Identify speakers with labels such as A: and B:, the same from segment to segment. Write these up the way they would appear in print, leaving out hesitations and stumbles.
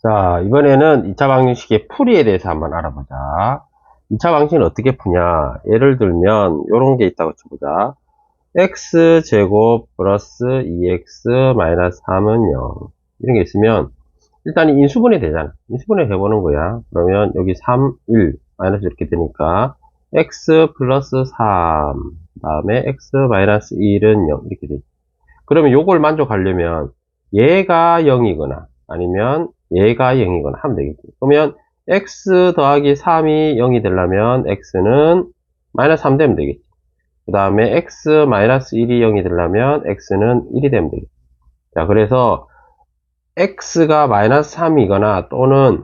A: 자, 이번에는 2차 방정식의 풀이에 대해서 한번 알아보자. 2차 방정식은 어떻게 푸냐? 예를 들면 이런 게 있다고 쳐보자. x제곱 플러스 2x 마이너스 3은 0. 이런 게 있으면 일단 인수분해 되잖아. 인수분해 해보는 거야. 그러면 여기 3, 1 마이너스 이렇게 되니까 x 플러스 3 다음에 x 마이너스 1은 0 이렇게 되지. 그러면 요걸 만족하려면 얘가 0이거나 아니면 얘가 0이거나 하면 되겠지. 그러면 x 더하기 3이 0이 되려면 x는 마이너스 3 되면 되겠지. 그 다음에 x 마이너스 1이 0이 되려면 x는 1이 되면 되겠지. 자, 그래서 x가 마이너스 3이거나 또는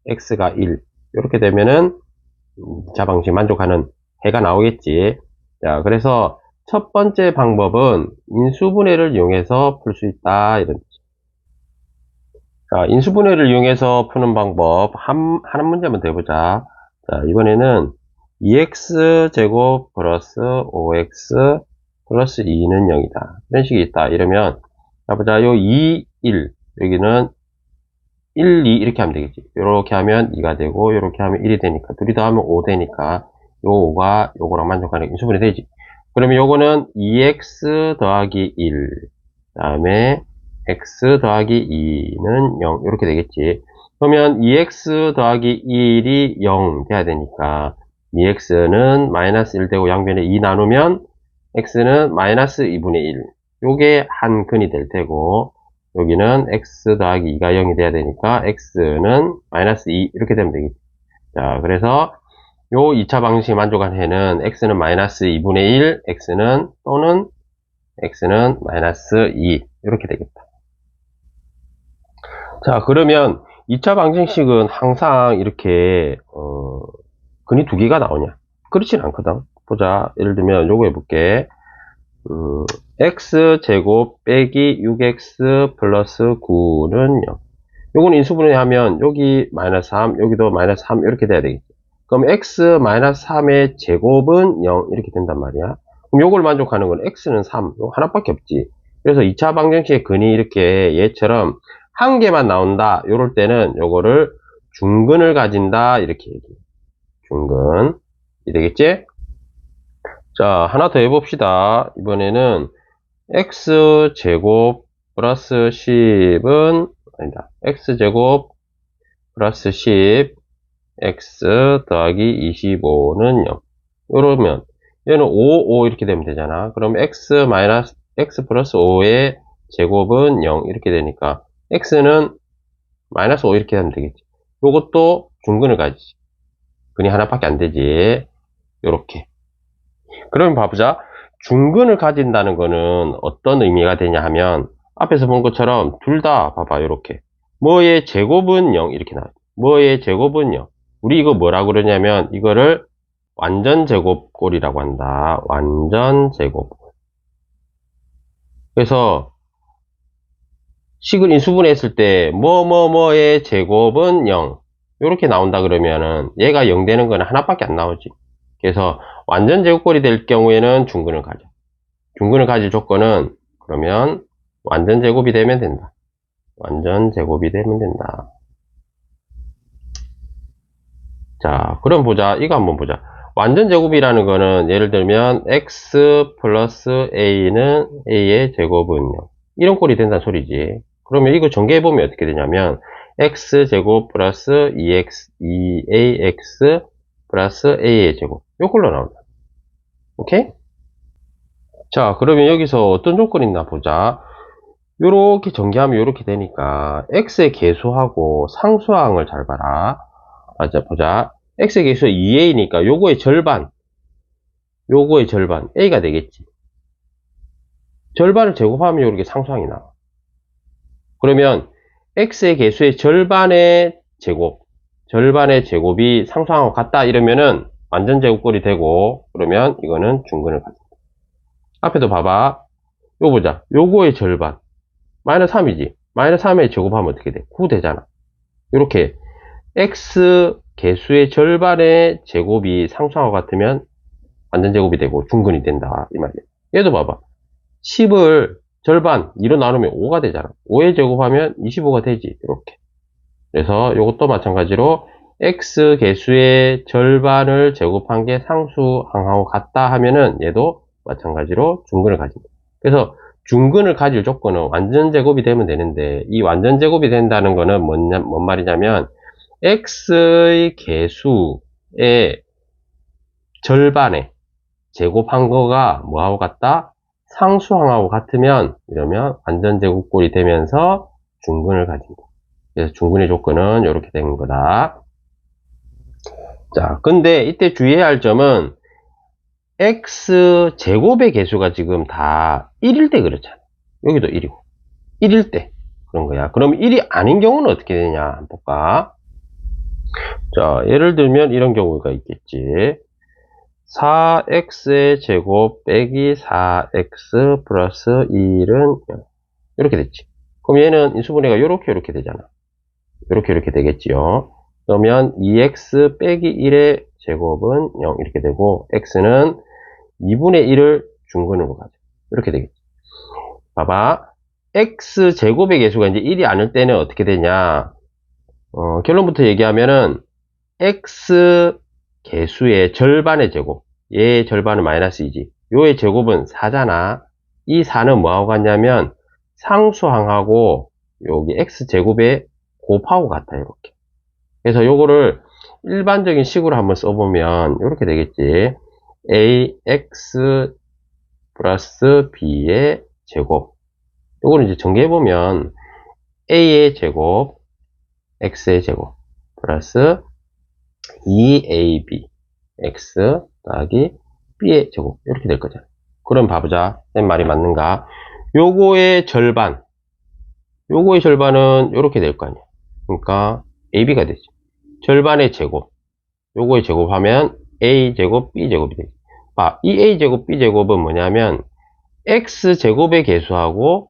A: x가 1 이렇게 되면은 자 방식 만족하는 해가 나오겠지. 자, 그래서 첫 번째 방법은 인수분해를 이용해서 풀 수 있다 이런. 자, 인수분해를 이용해서 푸는 방법 한 문제만 더 해보자. 자, 이번에는 2x제곱 플러스 5x 플러스 2는 0이다. 이런 식이 있다. 이러면 자 보자. 요 2, 1 여기는 1, 2 이렇게 하면 되겠지. 이렇게 하면 2가 되고 이렇게 하면 1이 되니까 둘이 더하면 5 되니까 요 5가 요거랑 만족하는 인수분해 되지. 그러면 요거는 2x 더하기 1 다음에 x 더하기 2는 0 이렇게 되겠지. 그러면 2x 더하기 1이 0 돼야 되니까 2x는 마이너스 1 되고 양변에 2 나누면 x는 마이너스 2분의 1 요게 한 근이 될 테고 여기는 x 더하기 2가 0이 돼야 되니까 x는 마이너스 2 이렇게 되면 되겠지. 자, 그래서 요 2차 방식이 만족한 해는 x는 마이너스 2분의 1 x는 또는 x는 마이너스 2 이렇게 되겠다. 자, 그러면 2차 방정식은 항상 이렇게 근이 두 개가 나오냐? 그렇진 않거든. 보자. 예를 들면 요거 해볼게. x제곱 빼기 6x 플러스 9는 0. 요거는 인수분해 하면 여기 마이너스 3, 여기도 마이너스 3 이렇게 돼야 되겠지. 그럼 x 마이너스 3의 제곱은 0 이렇게 된단 말이야. 그럼 요걸 만족하는 건 x는 3, 요거 하나밖에 없지. 그래서 2차 방정식의 근이 이렇게 얘처럼 한 개만 나온다. 요럴 때는 요거를 중근을 가진다. 이렇게 얘기해. 중근. 이 되겠지? 자, 하나 더 해봅시다. 이번에는 x제곱 플러스 10은 아니다. x제곱 플러스 10 x 더하기 25는 0. 이러면 얘는 5, 5 이렇게 되면 되잖아. 그럼 x 마이너스 x 플러스 5의 제곱은 0 이렇게 되니까 x는 마이너스 5 이렇게 하면 되겠지. 요것도 중근을 가지지. 근이 하나밖에 안 되지. 요렇게. 그러면 봐보자. 중근을 가진다는 거는 어떤 의미가 되냐 하면 앞에서 본 것처럼 둘 다 봐봐. 요렇게. 뭐의 제곱은 0 이렇게 나와요. 뭐의 제곱은 0. 우리 이거 뭐라 그러냐면 이거를 완전 제곱꼴이라고 한다. 완전 제곱꼴. 그래서 식을 인수분해 했을 때 뭐뭐뭐의 제곱은 0 이렇게 나온다 그러면은 얘가 0 되는 거는 하나밖에 안 나오지. 그래서 완전 제곱꼴이 될 경우에는 중근을 가져. 중근을 가질 조건은 그러면 완전 제곱이 되면 된다. 완전 제곱이 되면 된다. 자, 그럼 보자. 이거 한번 보자. 완전 제곱이라는 거는 예를 들면 x 플러스 a는 a의 제곱은 0 이런 꼴이 된다는 소리지. 그러면 이거 전개해보면 어떻게 되냐면 x제곱 플러스 2ax 플러스 a의 제곱 요 꼴로 나온다. 오케이? 자, 그러면 여기서 어떤 조건이 있나 보자. 요렇게 전개하면 요렇게 되니까 x의 계수하고 상수항을 잘 봐라. 자, 보자. x의 계수 2a니까 요거의 절반 a가 되겠지. 절반을 제곱하면 요렇게 상수항이 나와. 그러면 x의 계수의 절반의 제곱이 상수항하고 같다 이러면은 완전 제곱꼴이 되고 그러면 이거는 중근을 가진다. 앞에도 봐봐. 요거 보자. 요거의 절반 마이너스 3이지. 마이너스 3의 제곱하면 어떻게 돼? 9 되잖아. 이렇게 x 개수의 절반의 제곱이 상수항과 같으면 완전 제곱이 되고 중근이 된다 이 말이야. 얘도 봐봐. 10을 절반 2로 나누면 5가 되잖아. 5의 제곱하면 25가 되지. 이렇게. 그래서 이것도 마찬가지로 x 개수의 절반을 제곱한 게 상수항하고 같다 하면은 얘도 마찬가지로 중근을 가집니다. 그래서 중근을 가질 조건은 완전 제곱이 되면 되는데, 이 완전 제곱이 된다는 거는 뭔 말이냐면 x의 개수의 절반에 제곱한 거가 뭐하고 같다? 상수항하고 같으면, 이러면 완전 제곱꼴이 되면서 중근을 가집니다. 그래서 중근의 조건은 이렇게 되는 거다. 자, 근데 이때 주의해야 할 점은 x 제곱의 개수가 지금 다 1일 때 그렇잖아. 여기도 1이고 1일 때 그런 거야. 그럼 1이 아닌 경우는 어떻게 되냐 한번 볼까? 자, 예를 들면 이런 경우가 있겠지. 4x의 제곱 빼기 4x 플러스 1은 0. 이렇게 됐지. 그럼 얘는 인수분해가 이렇게 되잖아. 이렇게 되겠지요. 그러면 2x 빼기 1의 제곱은 0 이렇게 되고, x는 2분의 1을 중근으로 가죠. 이렇게 되겠지. 봐봐. x 제곱의 개수가 이제 1이 아닐 때는 어떻게 되냐. 결론부터 얘기하면은 x 개수의 절반의 제곱, 얘의 절반은 마이너스 2지. 요의 제곱은 4잖아. 이 4는 뭐하고 같냐면 상수항하고 여기 x 제곱에 곱하고 같아. 이렇게. 그래서 요거를 일반적인 식으로 한번 써보면 이렇게 되겠지. ax 플러스 b의 제곱. 요거는 이제 정리해보면 a의 제곱, x의 제곱 플러스 2ab x 더하기 b의 제곱 이렇게 될 거잖아. 그럼 봐보자. 쌤 말이 맞는가? 요거의 절반은 이렇게 될 거 아니야. 그러니까 ab가 되지. 절반의 제곱, 요거의 제곱하면 a제곱 b제곱이 되지. 봐, 이 a제곱 b제곱은 뭐냐면 x제곱의 개수하고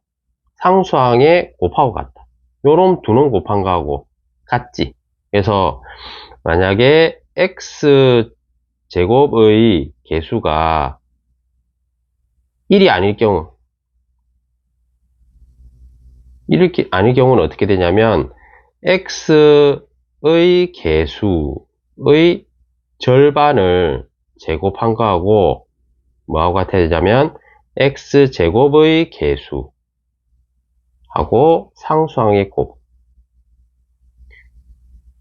A: 상수항의 곱하고 같다. 요런 두는 곱한 거하고 같지. 그래서 만약에 x제곱의 개수가 1이 아닐 경우, 1이 아닐 경우는 어떻게 되냐면 x의 개수의 절반을 제곱한 거하고 뭐하고 같아야 되냐면 x제곱의 개수하고 상수항의 곱,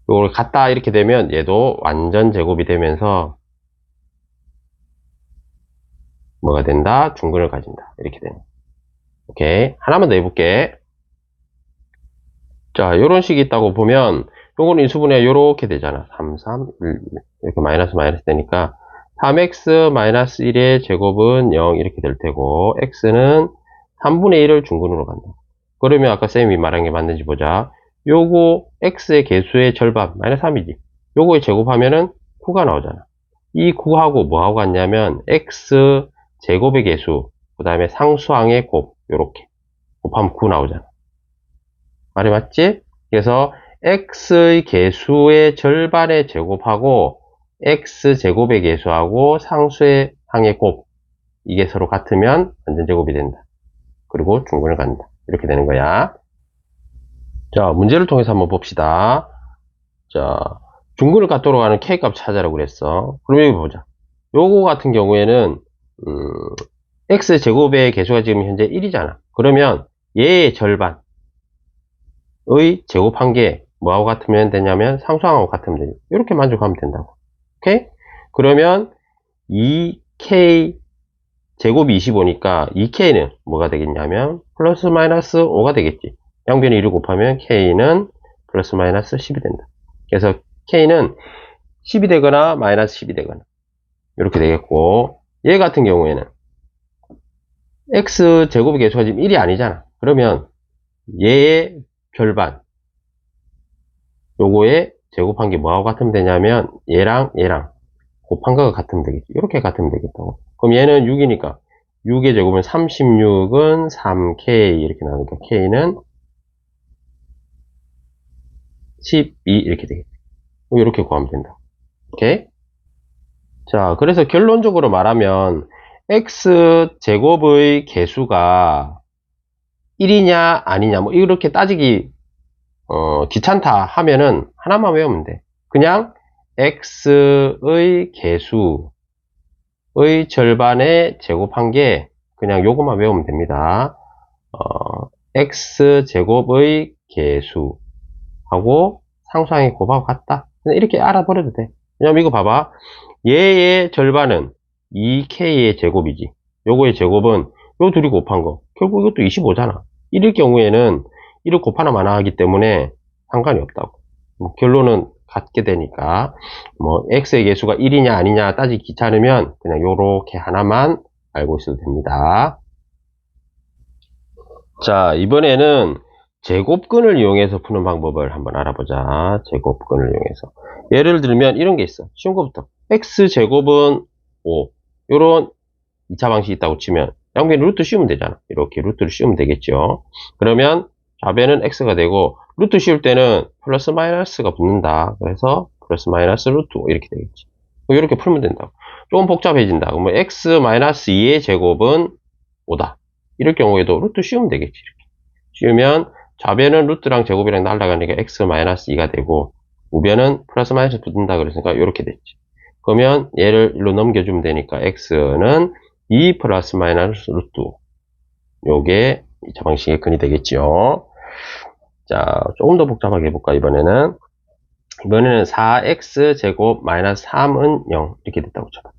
A: 이걸 같다 이렇게 되면 얘도 완전 제곱이 되면서 뭐가 된다? 중근을 가진다. 이렇게 되는. 오케이. 하나만 더 해볼게. 자, 요런 식이 있다고 보면 요거는 인수분해가 요렇게 되잖아. 3, 3, 1, 1. 이렇게 마이너스 되니까 3x 마이너스 1의 제곱은 0 이렇게 될 테고, x는 3분의 1을 중근으로 간다. 그러면 아까 쌤이 말한 게 맞는지 보자. 요거 x의 개수의 절반 마이너스 3이지. 요거의 제곱하면은 9가 나오잖아. 이 9하고 뭐하고 같냐면 x 제곱의 개수 그 다음에 상수항의 곱 요렇게 곱하면 9 나오잖아. 말이 맞지? 그래서 x의 개수의 절반의 제곱하고 x 제곱의 개수하고 상수의 항의 곱, 이게 서로 같으면 완전 제곱이 된다. 그리고 중근을 갖는다. 이렇게 되는 거야. 자, 문제를 통해서 한번 봅시다. 자, 중근을 갖도록 하는 k값 찾아라고 그랬어. 그럼 여기 보자. 요거 같은 경우에는 x 제곱의 개수가 지금 현재 1이잖아. 그러면 얘의 절반의 제곱한 게 뭐하고 같으면 되냐면 상수항하고 같으면 되죠. 이렇게 만족하면 된다고. 오케이? 그러면 2k 제곱이 25니까 2k는 뭐가 되겠냐면 플러스 마이너스 5가 되겠지. 양변에 1을 곱하면 k는 플러스 마이너스 10이 된다. 그래서 k는 10이 되거나 마이너스 10이 되거나 이렇게 되겠고, 얘 같은 경우에는 x 제곱의 개수가 지금 1이 아니잖아. 그러면 얘의 절반, 요거에 제곱한 게 뭐하고 같으면 되냐면 얘랑 곱한 거가 같으면 되겠지. 이렇게 같으면 되겠다고. 그럼 얘는 6이니까 6의 제곱은 36은 3k 이렇게 나오니까 k는 12 이렇게 되겠지. 이렇게 구하면 된다. 오케이? 자, 그래서 결론적으로 말하면 x제곱의 개수가 1이냐 아니냐 뭐 이렇게 따지기 귀찮다 하면은 하나만 외우면 돼. 그냥 x의 개수의 절반에 제곱한 게 그냥 요것만 외우면 됩니다. x제곱의 개수하고 상수항의 곱하고 같다. 그냥 이렇게 알아버려도 돼. 왜냐면 이거 봐봐. 얘의 절반은 2k의 제곱이지. 요거의 제곱은 요 둘이 곱한 거. 결국 이것도 25잖아. 이럴 경우에는 1을 곱하나 마나 하기 때문에 상관이 없다고. 결론은 같게 되니까 뭐 x의 개수가 1이냐 아니냐 따지기 귀찮으면 그냥 요렇게 하나만 알고 있어도 됩니다. 자, 이번에는 제곱근을 이용해서 푸는 방법을 한번 알아보자. 제곱근을 이용해서. 예를 들면 이런 게 있어. 쉬운 것부터. x제곱은 5. 요런 2차 방식이 있다고 치면 양변에 루트 씌우면 되잖아. 이렇게 루트를 씌우면 되겠죠. 그러면 좌변은 x가 되고 루트 씌울 때는 플러스 마이너스가 붙는다. 그래서 플러스 마이너스 루트 5 이렇게 되겠지. 이렇게 풀면 된다고. 조금 복잡해진다. 그러면 x-2의 제곱은 5다. 이럴 경우에도 루트 씌우면 되겠지. 이렇게. 씌우면 좌변은 루트랑 제곱이랑 날아가니까 x-2가 되고 우변은 플러스 마이너스 붙는다 그랬으니까 이렇게 됐지. 그러면 얘를 일로 넘겨주면 되니까 x는 2 플러스 마이너스 루트 5. 요게 2차 방식의 근이 되겠죠. 자, 조금 더 복잡하게 해볼까, 이번에는 4x 제곱 마이너스 3은 0 이렇게 됐다고 쳐봐.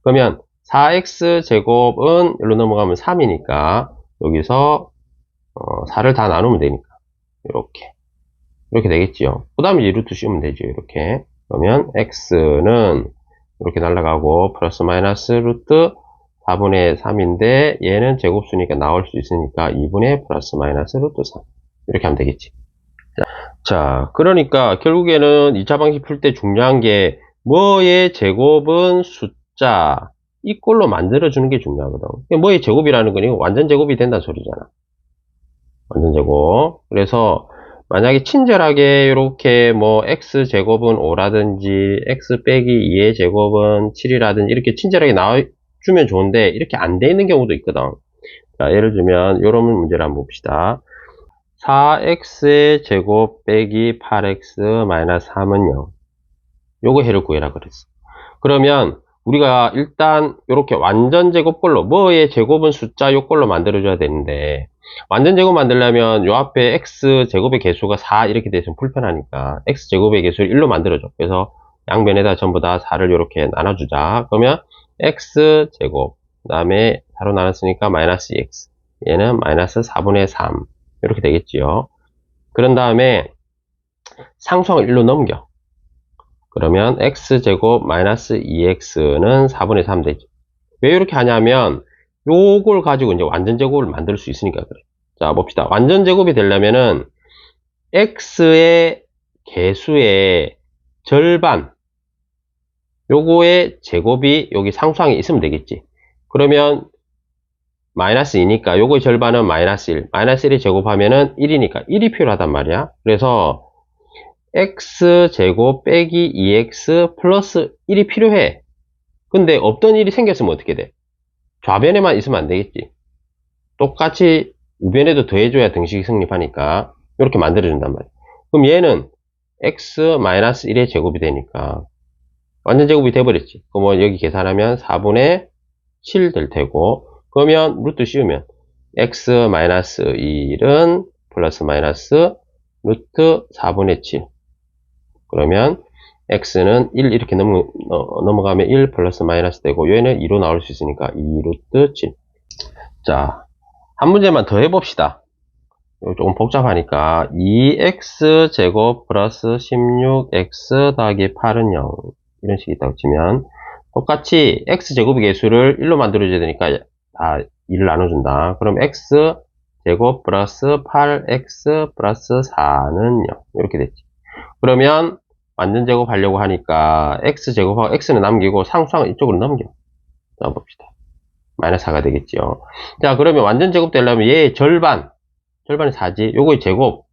A: 그러면 4x 제곱은 여기로 넘어가면 3이니까 여기서 4를 다 나누면 되니까 이렇게 되겠지요. 그 다음에 이제 루트 씌우면 되죠. 이렇게. 그러면 x는 이렇게 날아가고 플러스 마이너스 루트 4분의 3인데 얘는 제곱수니까 나올 수 있으니까 2분의 플러스 마이너스 루트 3 이렇게 하면 되겠지. 자, 그러니까 결국에는 2차 방식 풀 때 중요한 게 뭐의 제곱은 숫자 이 꼴로 만들어주는 게 중요하거든. 뭐의 제곱이라는 건 이거 완전 제곱이 된다는 소리잖아. 완전 제곱. 그래서 만약에 친절하게 이렇게 뭐 x제곱은 5라든지 x 빼기 2의 제곱은 7이라든지 이렇게 친절하게 나와주면 좋은데 이렇게 안 돼 있는 경우도 있거든. 자, 예를 들면 이런 문제를 한번 봅시다. 4x의 제곱 빼기 8x 마이너스 3은 0. 요거 해를 구해라 그랬어. 그러면 우리가 일단 이렇게 완전 제곱꼴로 뭐의 제곱은 숫자 요꼴로 만들어줘야 되는데 완전 제곱 만들려면 요 앞에 x 제곱의 개수가 4 이렇게 되면 불편하니까 x 제곱의 개수를 1로 만들어줘. 그래서 양변에다 전부 다 4를 이렇게 나눠주자. 그러면 x 제곱 그 다음에 4로 나눴으니까 마이너스 2x 얘는 마이너스 4분의 3 이렇게 되겠지요. 그런 다음에 상수항을 1로 넘겨. 그러면 x제곱 마이너스 2x는 4분의 3 되죠. 왜 이렇게 하냐면 요걸 가지고 이제 완전 제곱을 만들 수 있으니까 그래. 자, 봅시다. 완전 제곱이 되려면은 x의 개수의 절반 요거의 제곱이 여기 상수항에 있으면 되겠지. 그러면 마이너스 2니까 요거의 절반은 마이너스 1. 마이너스 1이 제곱하면은 1이니까 1이 필요하단 말이야. 그래서 x제곱 빼기 2x 플러스 1이 필요해. 근데 없던 일이 생겼으면 어떻게 돼? 좌변에만 있으면 안 되겠지. 똑같이 우변에도 더해줘야 등식이 성립하니까 이렇게 만들어준단 말이야. 그럼 얘는 x-1의 제곱이 되니까 완전 제곱이 돼버렸지. 그럼 여기 계산하면 4분의 7 될 테고 그러면 루트 씌우면 x-1은 플러스 마이너스 루트 4분의 7 그러면 x는 1 이렇게 넘어가면 1 플러스 마이너스 되고 얘는 2로 나올 수 있으니까 2 루트 7. 자, 한 문제만 더 해봅시다. 조금 복잡하니까 2x 제곱 플러스 16x 더하기 8은 0 이런 식이 있다고 치면 똑같이 x 제곱의 개수를 1로 만들어줘야 되니까 다 2를 나눠준다. 그럼 x 제곱 플러스 8x 플러스 4는 0 이렇게 됐지. 그러면 완전 제곱 하려고 하니까 x 제곱하고 x는 남기고 상수항을 이쪽으로 넘겨. 자, 봅시다. 마이너스 4가 되겠죠. 자, 그러면 완전 제곱 되려면 얘의 절반이 4지. 요거의 제곱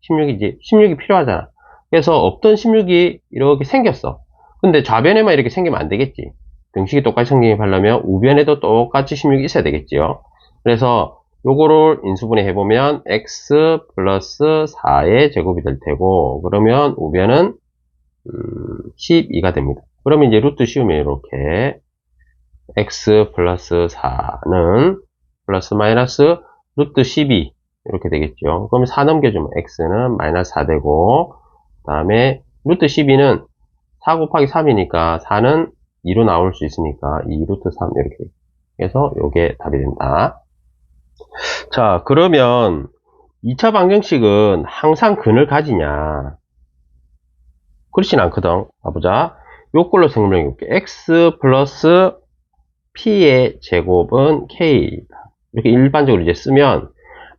A: 16이지. 16이 필요하잖아. 그래서 없던 16이 이렇게 생겼어. 근데 좌변에만 이렇게 생기면 안 되겠지. 등식이 똑같이 성립하려면 우변에도 똑같이 16이 있어야 되겠지요. 그래서 요거를 인수분해 해보면 x 플러스 4의 제곱이 될 테고, 그러면 우변은 12가 됩니다. 그러면 이제 루트 씌우면 이렇게 x 플러스 4는 플러스 마이너스 루트 12 이렇게 되겠죠. 그러면 4 넘겨주면 x는 마이너스 4 되고, 그 다음에 루트 12는 4 곱하기 3이니까 4는 2로 나올 수 있으니까 2 루트 3 이렇게. 그래서 요게 답이 된다. 자, 그러면 2차 방정식은 항상 근을 가지냐? 그렇진 않거든. 봐보자. 요걸로 생각해 볼게. x 플러스 p의 제곱은 k. 이렇게 일반적으로 이제 쓰면,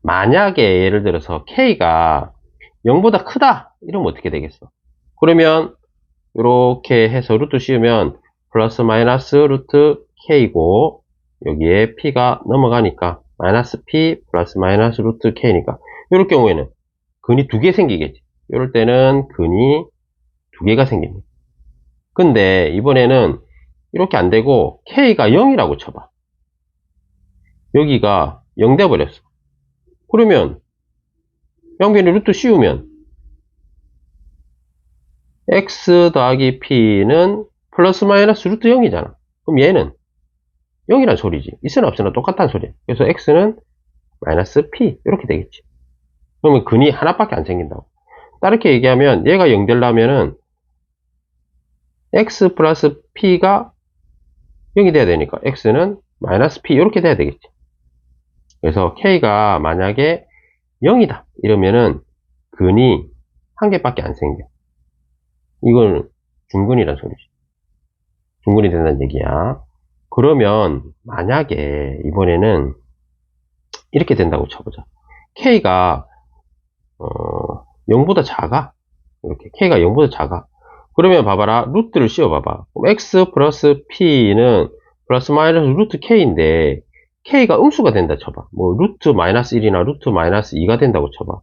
A: 만약에 예를 들어서 k가 0보다 크다 이러면 어떻게 되겠어? 그러면 이렇게 해서 루트 씌우면 플러스 마이너스 루트 k고, 여기에 p가 넘어가니까 마이너스 p 플러스 마이너스 루트 k니까, 이럴 경우에는 근이 두 개 생기겠지. 이럴 때는 근이 두 개가 생깁니다. 근데 이번에는 이렇게 안 되고 k가 0이라고 쳐봐. 여기가 0 돼버렸어. 그러면 양변에 루트 씌우면 x 더하기 p는 플러스 마이너스 루트 0이잖아. 그럼 얘는 0이란 소리지. 있으나 없으나 똑같다는 소리야. 그래서 x는 마이너스 p 이렇게 되겠지. 그러면 근이 하나밖에 안 생긴다고. 다르게 얘기하면 얘가 0 되려면은 x 플러스 p가 0이 돼야 되니까 x는 마이너스 p 이렇게 돼야 되겠지. 그래서 k가 만약에 0이다 이러면은 근이 한 개밖에 안 생겨. 이건 중근이란 소리지. 중근이 된다는 얘기야. 그러면 만약에 이번에는 이렇게 된다고 쳐보자. k가 0보다 작아. 이렇게 k가 0보다 작아. 그러면 봐봐라. 루트를 씌워봐봐. 그럼 x 플러스 p는 플러스 마이너스 루트 k인데 k가 음수가 된다 쳐봐. 뭐 루트 마이너스 1이나 루트 마이너스 2가 된다고 쳐봐.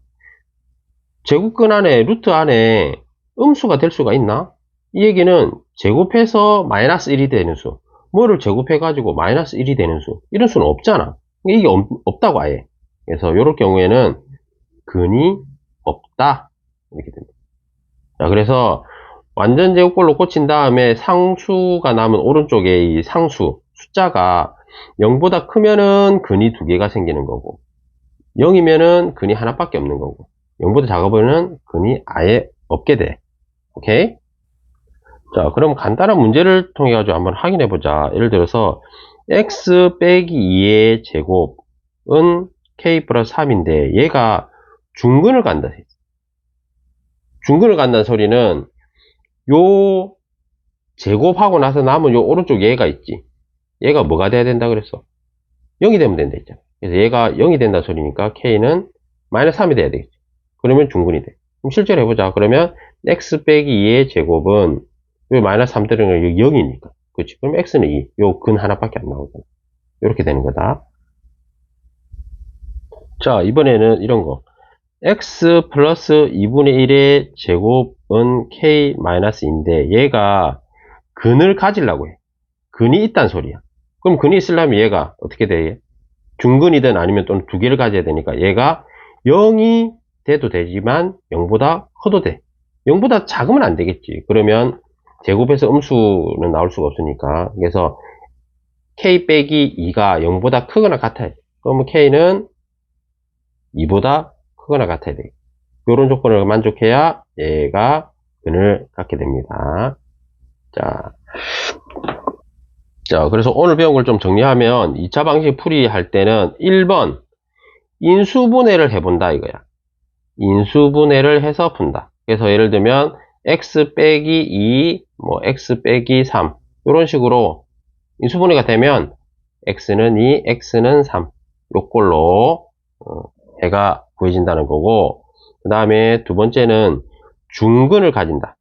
A: 제곱근 안에 루트 안에 음수가 될 수가 있나? 이 얘기는 제곱해서 마이너스 1이 되는 수, 뭐를 제곱해가지고 마이너스 1이 되는 수, 이런 수는 없잖아. 이게 없다고 아예. 그래서 이럴 경우에는 근이 없다 이렇게 됩니다. 자, 그래서 완전 제곱꼴로 꽂힌 다음에 상수가 남은 오른쪽에 이 상수 숫자가 0보다 크면은 근이 두 개가 생기는 거고, 0이면은 근이 하나밖에 없는 거고, 0보다 작아 보이면 근이 아예 없게 돼. 오케이? 자, 그럼 간단한 문제를 통해 가지고 한번 확인해 보자. 예를 들어서 x 빼기 2의 제곱은 k 플러스 3인데 얘가 중근을 간다. 중근을 간다는 소리는 요 제곱하고 나서 남은 요 오른쪽 얘가 있지. 얘가 뭐가 돼야 된다 그랬어? 0이 되면 된다 했잖아. 그래서 얘가 0이 된다 소리니까 k는 마이너스 3이 돼야 되겠지. 그러면 중근이 돼. 그럼 실제로 해보자. 그러면 x 빼기 2의 제곱은 요 마이너스 3 들어가면 0이니까. 그렇지. 그럼 x는 2. 요 근 하나밖에 안 나오잖아. 이렇게 되는 거다. 자, 이번에는 이런 거. x 플러스 2분의 1의 제곱은 k 마이너스인데 얘가 근을 가지려고 해. 근이 있단 소리야. 그럼 근이 있으려면 얘가 어떻게 돼? 중근이든 아니면 또는 두 개를 가져야 되니까 얘가 0이 돼도 되지만 0보다 커도 돼. 0보다 작으면 안 되겠지. 그러면 제곱해서 음수는 나올 수가 없으니까. 그래서 k 빼기 2가 0보다 크거나 같아요. 그러면 k는 2보다 크거나 같아야 돼. 이런 조건을 만족해야 얘가 근을 갖게 됩니다. 자, 그래서 오늘 배운 걸 좀 정리하면 2차 방식 풀이할 때는 1번 인수분해를 해본다 이거야. 인수분해를 해서 푼다. 그래서 예를 들면 x 빼기 2, 뭐 x 빼기 3 이런 식으로 인수분해가 되면 x는 2, x는 3 요꼴로 해가 구해진다는 거고, 그 다음에 두 번째는 중근을 가진다.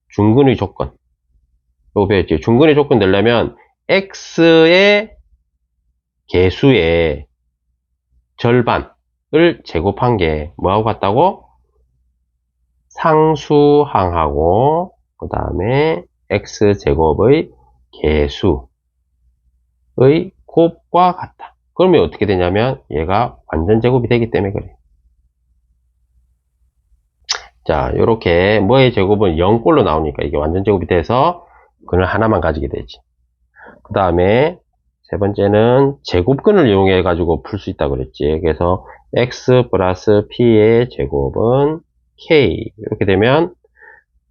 A: 중근의 조건. 요거 배웠지? 중근의 조건 되려면 x의 개수의 절반을 제곱한 게 뭐하고 같다고? 상수항하고 그 다음에 x제곱의 개수의 곱과 같다. 그러면 어떻게 되냐면 얘가 완전 제곱이 되기 때문에 그래요. 자, 요렇게 뭐의 제곱은 0꼴로 나오니까 이게 완전 제곱이 돼서 근을 하나만 가지게 되지. 그 다음에 세 번째는 제곱근을 이용해 가지고 풀 수 있다고 그랬지. 그래서 x 플러스 p의 제곱은 k 이렇게 되면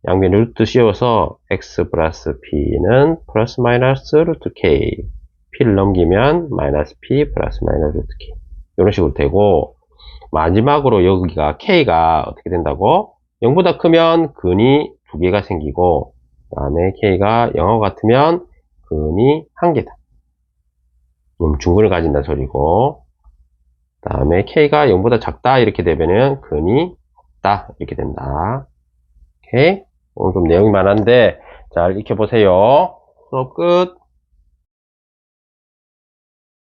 A: 양변 루트 씌워서 x 플러스 p는 플러스 마이너스 루트 k, p를 넘기면 마이너스 p 플러스 마이너스 루트 k 이런 식으로 되고, 마지막으로 여기가 k가 어떻게 된다고? 0보다 크면 근이 2개가 생기고, 그 다음에 k가 0하고 같으면 근이 1개다. 중근을 가진다는 소리고, 그 다음에 k가 0보다 작다 이렇게 되면은 근이 없다 이렇게 된다. 오케이? 오늘 좀 내용이 많은데 잘 익혀보세요. 수업 끝.